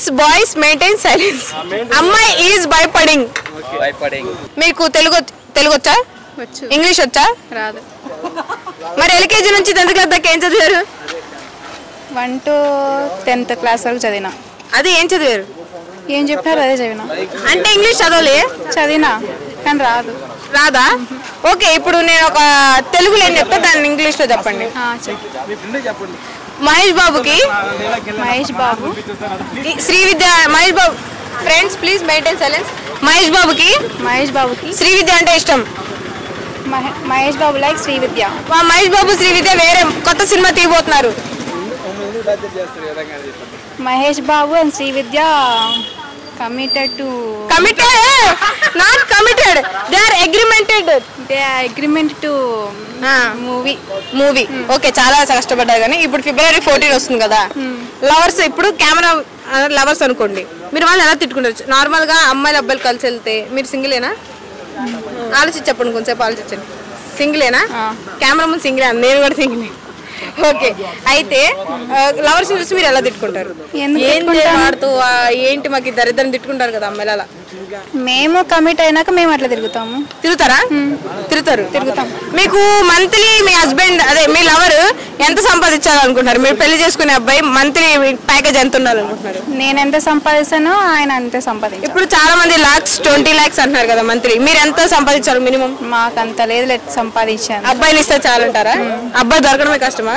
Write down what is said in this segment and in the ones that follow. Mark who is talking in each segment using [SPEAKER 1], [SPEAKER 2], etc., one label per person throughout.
[SPEAKER 1] Girls boys maintain silence. అమ్మాయి is భయపడింగ్. మీకు తెలుగు వచ్చా? ఇంగ్లీష్ వచ్చా?
[SPEAKER 2] రాదు.
[SPEAKER 1] మరి ఎల్కేజీ నుంచి 10th క్లాస్ దాకా ఏం చదివారు?
[SPEAKER 2] 1 to 10th క్లాస్ వరకు చదివినా.
[SPEAKER 1] అది ఏం చదివారు?
[SPEAKER 2] ఏం చెప్పారు అదే చదివినా.
[SPEAKER 1] అంటే ఇంగ్లీష్ చదవలే?
[SPEAKER 2] చదివినా కానీ
[SPEAKER 1] రాదా? ఓకే, ఇప్పుడు నేను ఒక తెలుగులో ఏం చెప్తా, దాన్ని ఇంగ్లీష్లో చెప్పండి. Mahesh Babu Sri Vidya. Mahesh Babu friends please maintain silence. Mahesh బాబుకి శ్రీ విద్య అంటే ఇష్టం.
[SPEAKER 2] మహేష్ బాబు లైక్ శ్రీ విద్య.
[SPEAKER 1] మహేష్ బాబు శ్రీ విద్య వేరే కొత్త సినిమా తీయబోతున్నారు.
[SPEAKER 2] Mahesh Babu and Sri Vidya committed
[SPEAKER 1] not committed, they are agreement to movie. Okay, చాలా కష్టపడ్డారు. కానీ ఇప్పుడు February 14 వస్తుంది కదా, లవర్స్. ఇప్పుడు కెమెరా లవర్స్ అనుకోండి, మీరు వాళ్ళు ఎలా తిట్టుకుంటారు? నార్మల్ గా అమ్మాయిలు అబ్బాయిలు కలిసి వెళ్తే మీరు సింగిలేనా? ఆలోచించి చెప్పండి, కొంచెంసేపు ఆలోచించండి. సింగిలేనా? కెమెరా ముందు సింగిలే, నేను కూడా సింగిలే. ఓకే, అయితే లవర్స్ చూసి మీరు ఎలా తిట్టుకుంటారు? ఏంటి మాకు దరిద్రం తిట్టుకుంటారు కదా అమ్మాయిలు. అలా
[SPEAKER 2] మేము కమిట్ అయినాక మేము అట్లా తిరుగుతాము.
[SPEAKER 1] తిరుగుతాం. మీకు మంత్లీ మీ హస్బెండ్ అదే మీ లవర్ ఎంత సంపాదించాలనుకుంటున్నారు? మీరు పెళ్లి చేసుకునే అబ్బాయి మంత్లీ ప్యాకేజ్ ఎంత ఉండాలనుకుంటున్నారు?
[SPEAKER 2] నేను ఎంత సంపాదిస్తానో ఆయన అంతే సంపాదించాలి.
[SPEAKER 1] ఇప్పుడు చాలా మంది 20 lakhs అంటున్నారు కదా మంత్లీ. మీరు ఎంత సంపాదించాలి మినిమం?
[SPEAKER 2] మాకు అంత లేదు, సంపాదించాను.
[SPEAKER 1] అబ్బాయిని ఇస్తే చాలంటారా? అబ్బాయి దొరకడమే కష్టమా?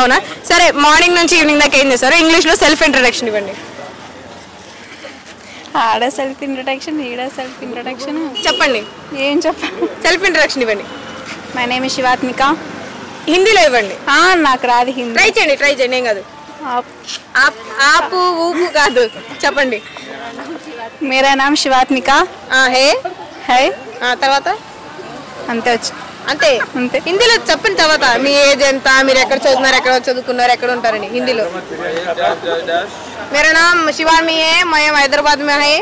[SPEAKER 1] అవునా? సరే, మార్నింగ్ నుంచి ఈవినింగ్ దాకా ఏం చేస్తారు? ఇంగ్లీష్ లో సెల్ఫ్ ఇంట్రడక్షన్ ఇవ్వండి.
[SPEAKER 2] ఆడ సెల్ఫ్ ఇంట్రడక్షన్, ఈడ సెల్ఫ్ ఇంట్రడక్షన్.
[SPEAKER 1] చెప్పండి.
[SPEAKER 2] ఏం చెప్పండి?
[SPEAKER 1] సెల్ఫ్ ఇంట్రడక్షన్ ఇవ్వండి.
[SPEAKER 2] My name is Shivathmika.
[SPEAKER 1] హిందీలో ఇవ్వండి.
[SPEAKER 2] నాకు రాదు హిందీ.
[SPEAKER 1] ట్రై చేయండి, ఏం కాదు. ఆపు ఊపు కాదు, చెప్పండి.
[SPEAKER 2] మేరా నామ్ శివాత్మిక. హే
[SPEAKER 1] తర్వాత
[SPEAKER 2] అంతే వచ్చు.
[SPEAKER 1] అంతే. హిందీలో చెప్పండి. తర్వాత మీ ఏజ్ ఎంత, మీరు ఎక్కడ చదువుతున్నారు, ఎక్కడ చదువుకున్నారు, ఎక్కడ ఉంటారని హిందీలో. मेरा नाम शिवानी है, मैं हैदराबाद में है.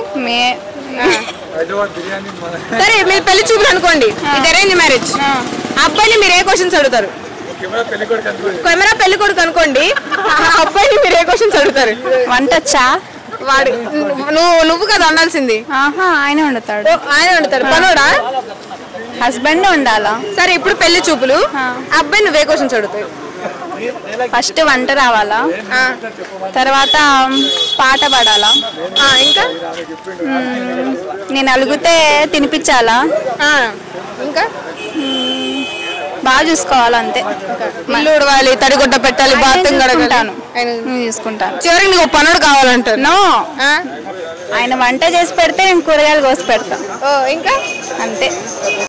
[SPEAKER 1] సరే, మీరు పెళ్లి చూపులు అనుకోండి, ఇది అరేంజ్ మ్యారేజ్. అబ్బాయిని మీరు ఏ క్వశ్చన్స్ అడుగుతారు? కెమెరా పెళ్లి కొడుకు అనుకోండి, అబ్బాయిని మీరు ఏ క్వశ్చన్స్ అడుగుతారు?
[SPEAKER 2] వంట వచ్చా?
[SPEAKER 1] వాడు నువ్వు కదా వండాల్సింది.
[SPEAKER 2] ఆయన వండుతాడు. పనోడా? హస్బెండ్ ఉండాలా?
[SPEAKER 1] సరే, ఇప్పుడు పెళ్లి చూపులు, అబ్బాయి నువ్వే క్వశ్చన్స్ అడుగుతావు?
[SPEAKER 2] ఫస్ట్ వంట రావాలా, తర్వాత పాట పాడాలా,
[SPEAKER 1] ఇంకా
[SPEAKER 2] నేను అలిగితే తినిపించాలా,
[SPEAKER 1] ఇంకా
[SPEAKER 2] బాగా చూసుకోవాలి. అంతే.
[SPEAKER 1] ఇల్లు ఉడవాలి, తడిగుడ్డ పెట్టాలి, బాత్రూమ్
[SPEAKER 2] కడుగుతాను, చూసుకుంటాను.
[SPEAKER 1] చివరికి నీకు పనుడు కావాలంటారు?
[SPEAKER 2] నో, ఆయన వంట చేసి పెడితే నేను కూరగాయలు కోసి పెడతా.
[SPEAKER 1] ఇంకా
[SPEAKER 2] అంతే.